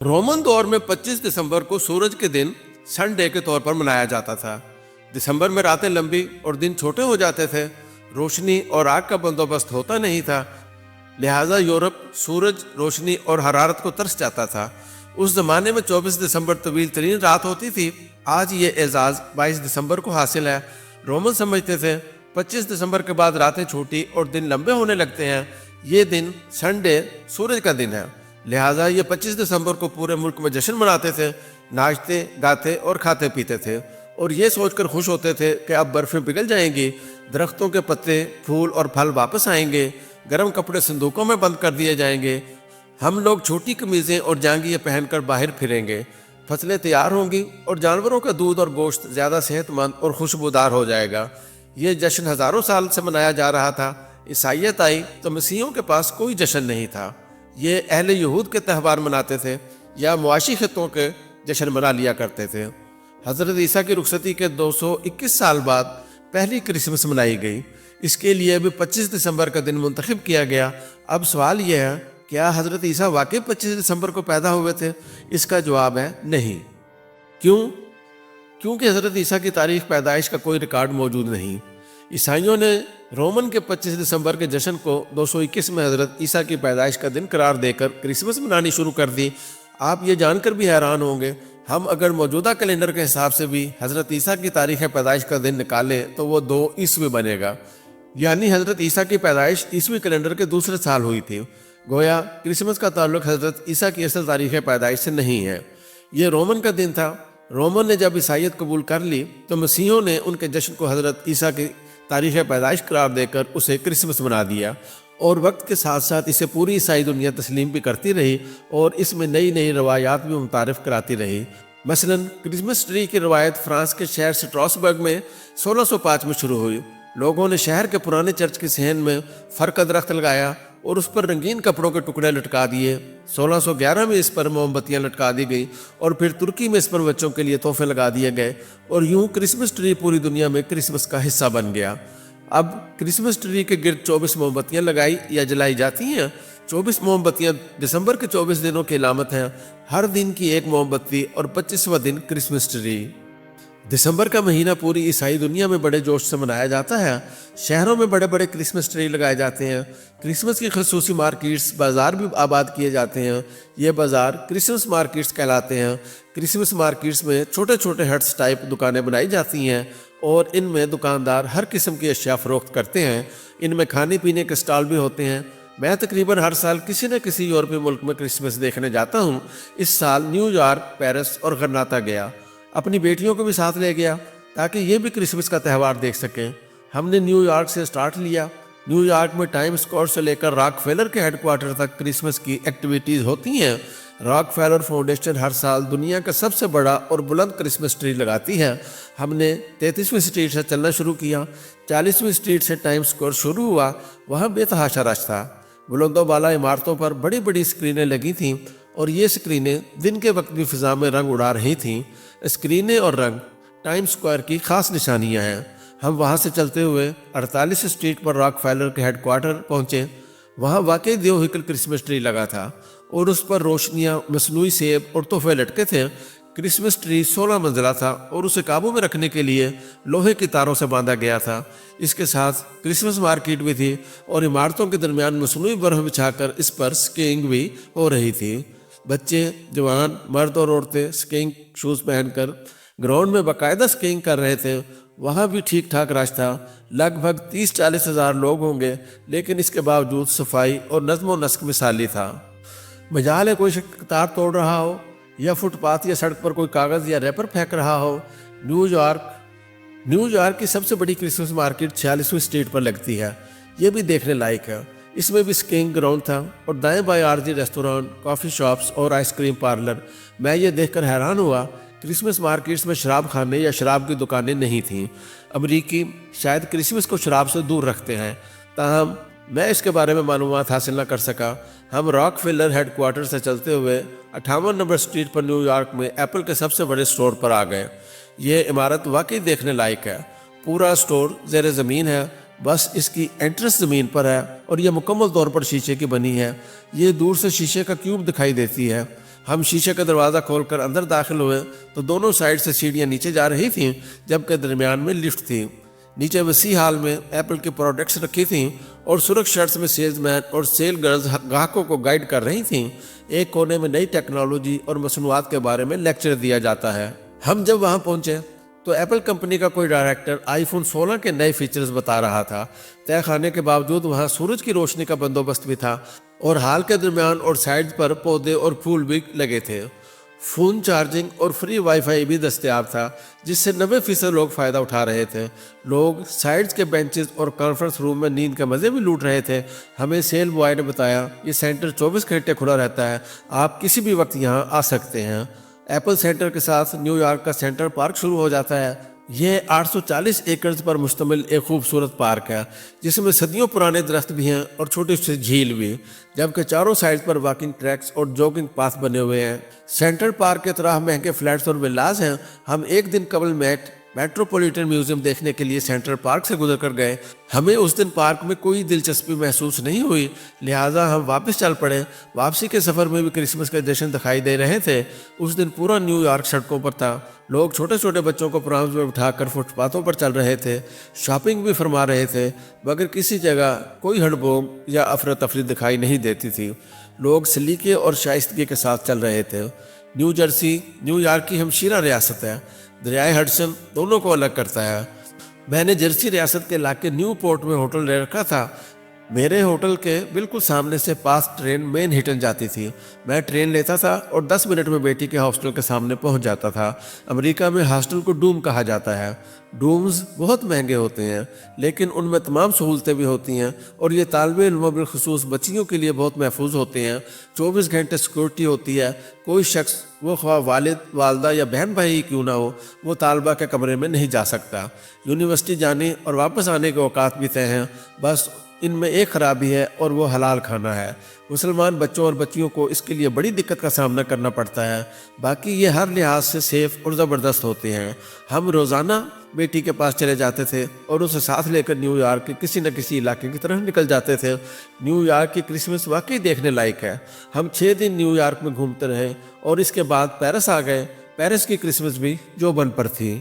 Roman दौर में 25 दिसंबर को सूरज के दिन संडे के तौर पर मनाया जाता था। दिसंबर में रातें लंबी और दिन छोटे हो जाते थे। रोशनी और आग का बंदोबस्त होता नहीं था, लिहाजा यूरोप सूरज, रोशनी और हरारत को तरस जाता था। उस जमाने में 24 दिसंबर तवील तरीन रात होती थी। आज ये एजाज 22 दिसंबर को हासिल है। रोमन समझते थे 25 दिसंबर के बाद रातें छोटी और दिन लंबे होने लगते हैं। ये दिन संडे सूरज का दिन है, लिहाजा ये 25 दिसंबर को पूरे मुल्क में जश्न मनाते थे, नाचते गाते और खाते पीते थे और ये सोचकर खुश होते थे कि अब बर्फ़ें पिघल जाएंगी, दरख्तों के पत्ते, फूल और फल वापस आएंगे, गर्म कपड़े संदूकों में बंद कर दिए जाएंगे, हम लोग छोटी कमीज़ें और जांघियाँ पहनकर बाहर फिरेंगे, फसलें तैयार होंगी और जानवरों का दूध और गोश्त ज़्यादा सेहतमंद और खुशबूदार हो जाएगा। ये जश्न हज़ारों साल से मनाया जा रहा था। ईसाइयत आई तो मसीहियों के पास कोई जश्न नहीं था। ये अहले यहूद के त्यौहार मनाते थे या मुआशी खित्तों के जश्न मना लिया करते थे। हज़रत ईसा की रुखसती के 221 साल बाद पहली क्रिसमस मनाई गई। इसके लिए भी 25 दिसंबर का दिन मुंतखब किया गया। अब सवाल यह है, क्या हज़रत ईसा वाकई 25 दिसंबर को पैदा हुए थे? इसका जवाब है नहीं। क्यों? क्योंकि हज़रत ईसा की तारीख पैदाइश का कोई रिकॉर्ड मौजूद नहीं। ईसाइयों ने रोमन के 25 दिसंबर के जश्न को 221 में हज़रत ईसा की पैदाइश का दिन करार देकर क्रिसमस मनानी शुरू कर दी। आप ये जानकर भी हैरान होंगे, हम अगर मौजूदा कैलेंडर के हिसाब से भी हज़रत ईसा की तारीख़ पैदाइश का दिन निकालें तो वो 2 ईस्वी बनेगा, यानी हज़रत ईसा की पैदाइश ईस्वी कैलेंडर के दूसरे साल हुई थी। गोया क्रिसमस का ताल्लुक हज़रत ईसा की असल तारीख़ पैदाइश से नहीं है। ये रोमन का दिन था। रोमन ने जब ईसाइयत कबूल कर ली तो मसीहों ने उनके जश्न को हज़रत ईसा की तारीख़ पैदाइश करार देकर उसे क्रिसमस बना दिया और वक्त के साथ साथ इसे पूरी ईसाई दुनिया तस्लीम भी करती रही और इसमें नई नई रवायात भी मुतारिफ कराती रही। मसलन क्रिसमस ट्री की रवायत फ्रांस के शहर स्ट्रासबर्ग में 1605 में शुरू हुई। लोगों ने शहर के पुराने चर्च के सहन में फर का दरख्त लगाया और उस पर रंगीन कपड़ों के टुकड़े लटका दिए। 1611 में इस पर मोमबत्तियां लटका दी गई और फिर तुर्की में इस पर बच्चों के लिए तोहफे लगा दिए गए और यूं क्रिसमस ट्री पूरी दुनिया में क्रिसमस का हिस्सा बन गया। अब क्रिसमस ट्री के गिर्द 24 मोमबत्तियां लगाई या जलाई जाती हैं। 24 मोमबत्तियां दिसंबर के 24 दिनों की अलामत हैं। हर दिन की एक मोमबत्ती और 25वां दिन क्रिसमस ट्री। दिसंबर का महीना पूरी ईसाई दुनिया में बड़े जोश से मनाया जाता है। शहरों में बड़े बड़े क्रिसमस ट्री लगाए जाते हैं। क्रिसमस की खसूसी मार्केट्स, बाज़ार भी आबाद किए जाते हैं। ये बाज़ार क्रिसमस मार्केट्स कहलाते हैं। क्रिसमस मार्केट्स में छोटे छोटे हट्स टाइप दुकानें बनाई जाती हैं और इनमें दुकानदार हर किस्म की अशिया फ़रोख्त करते हैं। इनमें खाने पीने के स्टॉल भी होते हैं। मैं तकरीबन हर साल किसी न किसी यूरोपीय मुल्क में क्रिसमस देखने जाता हूँ। इस साल न्यूयॉर्क, पेरिस और गरनाता गया। अपनी बेटियों को भी साथ ले गया ताकि ये भी क्रिसमस का त्यौहार देख सकें। हमने न्यूयॉर्क से स्टार्ट लिया। न्यूयॉर्क में टाइम स्क्वायर से लेकर रॉकफेलर के हेडक्वार्टर तक क्रिसमस की एक्टिविटीज़ होती हैं। रॉकफेलर फाउंडेशन हर साल दुनिया का सबसे बड़ा और बुलंद क्रिसमस ट्री लगाती है। हमने 33वीं स्ट्रीट से चलना शुरू किया। 40वीं स्ट्रीट से टाइम स्क्वायर शुरू हुआ। वहाँ बेतहाशा रश था। बुलंदों वाला इमारतों पर बड़ी बड़ी स्क्रीनें लगी थीं और ये स्क्रीनें दिन के वक्त भी फिजा में रंग उड़ा रही थीं। स्क्रीनें और रंग टाइम स्क्वायर की खास निशानियां हैं। हम वहां से चलते हुए 48 स्ट्रीट पर रॉकफेलर के हेडक्वार्टर पहुंचे। वहां वाकई देवहिकल क्रिसमस ट्री लगा था और उस पर रोशनियां, मसनूई सेब और तोहफे लटके थे। क्रिसमस ट्री 16 मंजिला था और उसे काबू में रखने के लिए लोहे की तारों से बांधा गया था। इसके साथ क्रिसमस मार्केट भी थी और इमारतों के दरमियान मसनूई बर्फ बिछाकर इस पर स्कीइंग भी हो रही थी। बच्चे, जवान, मर्द और औरतें स्कीइंग शूज़ पहनकर ग्राउंड में बाकायदा स्कीइंग कर रहे थे। वहाँ भी ठीक ठाक रश था। लगभग 30-40 हज़ार लोग होंगे, लेकिन इसके बावजूद सफाई और नज़्म व नस्क मिसाली था। मजाल है कोई कतार तोड़ रहा हो या फुटपाथ या सड़क पर कोई कागज़ या रैपर फेंक रहा हो। न्यूयॉर्क की सबसे बड़ी क्रिसमस मार्केट 46वीं स्ट्रीट पर लगती है। ये भी देखने लायक है। इसमें भी स्कीइंग ग्राउंड था और दाएं बाएं आरजी रेस्टोरेंट, कॉफ़ी शॉप्स और आइसक्रीम पार्लर। मैं ये देखकर हैरान हुआ, क्रिसमस मार्केट्स में शराब खाने या शराब की दुकानें नहीं थीं। अमरीकी शायद क्रिसमस को शराब से दूर रखते हैं, ताहम मैं इसके बारे में मालूमात हासिल न कर सका। हम रॉकफेलर हेडक्वार्टर से चलते हुए 58 नंबर स्ट्रीट पर न्यूयॉर्क में एप्पल के सबसे बड़े स्टोर पर आ गए। ये इमारत वाकई देखने लायक है। पूरा स्टोर ज़ेर ज़मीन है, बस इसकी एंट्रेंस ज़मीन पर है और यह मुकम्मल तौर पर शीशे की बनी है। ये दूर से शीशे का क्यूब दिखाई देती है। ہم شیشے کا دروازہ کھول کر اندر داخل ہوئے تو دونوں سائڈ سے سیڑھیاں نیچے جا رہی تھیں، جبکہ درمیان میں لفٹ تھی۔ نیچے وسیع ہال میں ایپل کی پروڈکٹس رکھی تھیں اور سرخ شرٹس میں سیلز مین اور سیل گرلز گاہکوں کو گائیڈ کر رہی تھیں۔ ایک کونے میں نئی ٹیکنالوجی اور مصنوعات کے بارے میں لیکچر دیا جاتا ہے۔ ہم جب وہاں پہنچے تو ایپل کمپنی کا کوئی ڈائریکٹر آئی فون 16 کے نئے فیچرز بتا رہا تھا۔ تہہ خانے کے باوجود وہاں سورج کی روشنی کا بندوبست بھی تھا اور ہال کے درمیان اور سائڈ پر پودے اور پھول بھی لگے تھے۔ فون چارجنگ اور فری وائی فائی بھی دستیاب تھا، جس سے 90% لوگ فائدہ اٹھا رہے تھے۔ لوگ سائڈز کے بینچز اور کانفرنس روم میں نیند کے مزے بھی لوٹ رہے تھے۔ ہمیں سیل بوائے نے بتایا یہ سینٹر 24 گھنٹے کھلا رہتا ہے، آپ کسی بھی وقت یہاں آ سکتے ہیں۔ ایپل سینٹر کے ساتھ نیو یارک کا سینٹر پارک شروع ہو جاتا ہے۔ یہ 840 ایکڑز پر مشتمل ایک خوبصورت پارک ہے، جس میں صدیوں پرانے درخت بھی ہیں اور چھوٹی سی جھیل بھی، جبکہ چاروں سائڈ پر واکنگ ٹریکس اور جاگنگ پاتھ بنے ہوئے ہیں۔ سینٹر پارک کے طرح مہنگے فلیٹس اور ولاز ہیں۔ ہم ایک دن قبل میٹروپولیٹن میوزیم دیکھنے کے لیے سینٹر پارک سے گزر کر گئے۔ ہمیں اس دن پارک میں کوئی دلچسپی محسوس نہیں ہوئی، لہٰذا ہم واپس چل پڑے۔ واپسی کے سفر میں بھی کرسمس کے جشن دکھائی دے رہے تھے۔ اس دن پورا نیو یارک سڑکوں پر تھا۔ لوگ چھوٹے چھوٹے بچوں کو پرامز میں اٹھا کر فٹ پاتھوں پر چل رہے تھے، شاپنگ بھی فرما رہے تھے، مگر کسی جگہ کوئی ہڑبونگ یا افراتفری دکھائی نہیں دیتی تھی۔ لوگ سلیقے اور شائستگی کے ساتھ چل رہے تھے۔ نیو جرسی نیو یارک کی ہمشیرہ ریاست ہے۔ دریائے ہڈسن دونوں کو الگ کرتا ہے۔ میں نے جرسی ریاست کے علاقے نیو پورٹ میں ہوٹل لے رکھا تھا۔ میرے ہوٹل کے بالکل سامنے سے پاس ٹرین مین ہٹن جاتی تھی۔ میں ٹرین لیتا تھا اور 10 منٹ میں بیٹی کے ہاسٹل کے سامنے پہنچ جاتا تھا۔ امریکہ میں ہاسٹل کو ڈوم کہا جاتا ہے۔ ڈومز بہت مہنگے ہوتے ہیں، لیکن ان میں تمام سہولتیں بھی ہوتی ہیں اور یہ طالب علموں بالخصوص بچیوں کے لیے بہت محفوظ ہوتے ہیں۔ 24 گھنٹے سیکورٹی ہوتی ہے۔ کوئی شخص، وہ خواہ والد، والدہ یا بہن بھائی ہی کیوں نہ ہو، وہ طالبہ کے کمرے میں نہیں جا سکتا۔ یونیورسٹی جانے اور واپس آنے کے اوقات بھی طے ہیں، بس ان میں ایک خرابی ہے اور وہ حلال کھانا ہے۔ مسلمان بچوں اور بچیوں کو اس کے لیے بڑی دقت کا سامنا کرنا پڑتا ہے، باقی یہ ہر لحاظ سے سیف اور زبردست ہوتے ہیں۔ ہم روزانہ بیٹی کے پاس چلے جاتے تھے اور اسے ساتھ لے کر نیو یارک کے کسی نہ کسی علاقے کی طرف نکل جاتے تھے۔ نیو یارک کی کرسمس واقعی دیکھنے لائق ہے۔ ہم 6 دن نیو یارک میں گھومتے رہے اور اس کے بعد پیرس آ گئے۔ پیرس کی کرسمس بھی جو بن پر تھی۔